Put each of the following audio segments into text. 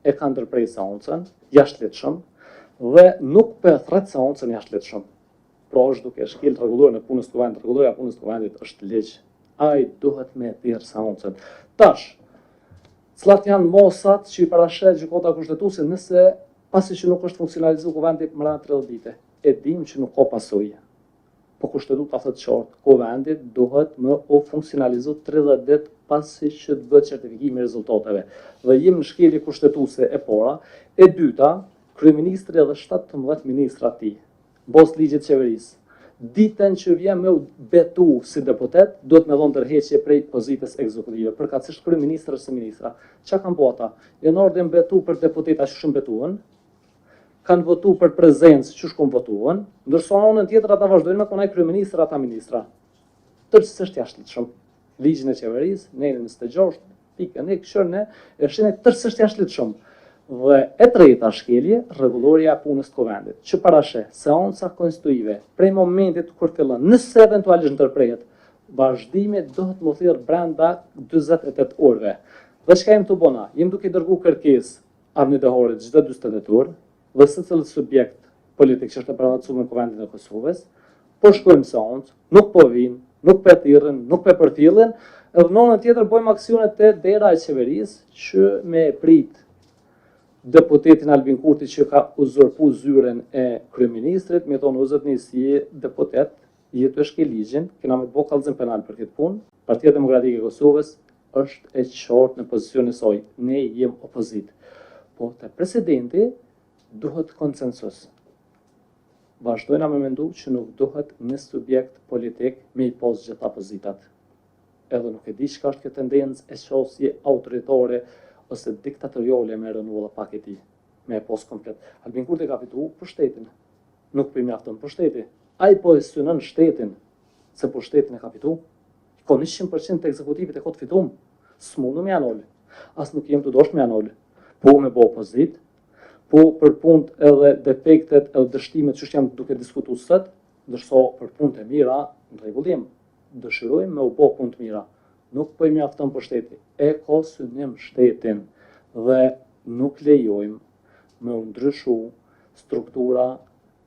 e ka ndërprej seancën jashtëligjshëm dhe nuk po e thret seancën jashtëligjshëm. Pra është duke shkel rregulloren e punës të kuvendit, rregulloria e punës të kuvendit është ligj. Ai duhet me thirr seancën. Tash, cilat janë mosat që i parashet gjykata kushtetuese nëse pasi që nuk është funksionalizuar kuvendi më 30 dite? E dim që nuk ka pasojë. Po kushtetuta thotë qartë, kuvendit duhet më u funksionalizu 30 ditë pasi që të bëhet certifikimi i rezultateve. Dhe jemi në shkelje kushtetuese e para, e dyta, kryeministri dhe 17 ministra të tij, bos ligjit qeverisë, ditën që vjen me u betu si deputet, duhet me dhënë tërheqje prej pozitës ekzekutive, përkatësisht kryeministra ose ministra. Çka kanë bëu ata? Janë ardhur betu për deputeta që shumë betuan, kanë votu për prezencë që shkon votuan, ndërsa anën tjetër ata vazhdojnë me konaj kryeministra ata ministra. Tërës është jashtëligjshëm. Ligjin e qeverisë, në 26, pikën e këshërën e shine tërës është jashtëligjshëm. Dhe e treta shkelje, rregulloria e punës të kuvendit, që parashe seanca konstituive, prej momentit kur fillon, nëse eventualisht ndërprehet, vazhdimi do të më thirr brenda 48 orëve. Dhe çka jemi të bëna? Jemi duke dërguar kërkesë armiqëdhore çdo 48 orë, dhe secili subjekt politik që është e përfaqësuar në kuvendin e Kosovës, po shkojmë seancë, nuk po vinë, nuk po thirrën, nuk po përfillen, edhe në anën tjetër bëjmë aksione te dera e qeverisë që me prit deputetin Albin Kurti që ka uzurpuar zyrën e kryeministrit, me thonë o zotni si deputet, jetu e shkel ligjin, kena me të bëj kallëzim penal për këtë punë. Partia Demokratike e Kosovës është e qartë në pozicionin e saj. Ne jemi opozitë. Po te presidenti duhet konsensus. Vazhdojna me mendu që nuk duhet një subjekt politik me i pas gjitha pozitat. Edhe nuk e di çka është kjo tendencë e qosje autoritare ose diktatoriale me rënu dhe pak e ti, me e pos komplet. Albin Kurti ka fitu për shtetin, nuk për mjaftën për shteti. Ai po e synën shtetin, se për shtetin e ka fitu. Ko 100% të ekzekutivit e ko të fitum, s'mundu me janolë. As nuk jem të dosh me janolë. Po me bo opozit, po për punt edhe defektet edhe dështimet që jam duke diskutu sët, ndërsa për punt e mira, në rregullim, dëshirojmë me u bo punt mira. Nuk po i mjafton për shteti, e ka synim shtetin dhe nuk lejojmë me u ndryshu struktura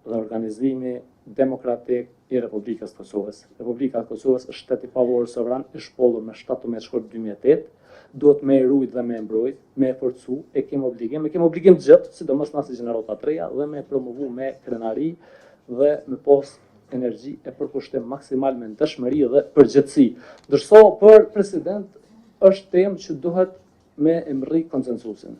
dhe organizimi demokratik i Republikës Kosovës. Republika Kosovës është shteti pavarur sovran, i shpollur me 17 shkurt 2008, duhet me rujt dhe me mbrojt, me forcu, e kemi obligim të gjithë, sidomos në gjenerata të reja, dhe me promovu me krenari dhe me pas energji e përkushtim maksimal me dëshmëri dhe përgjithësi. Ndërsa për president është temë që duhet me emrri konsensusin.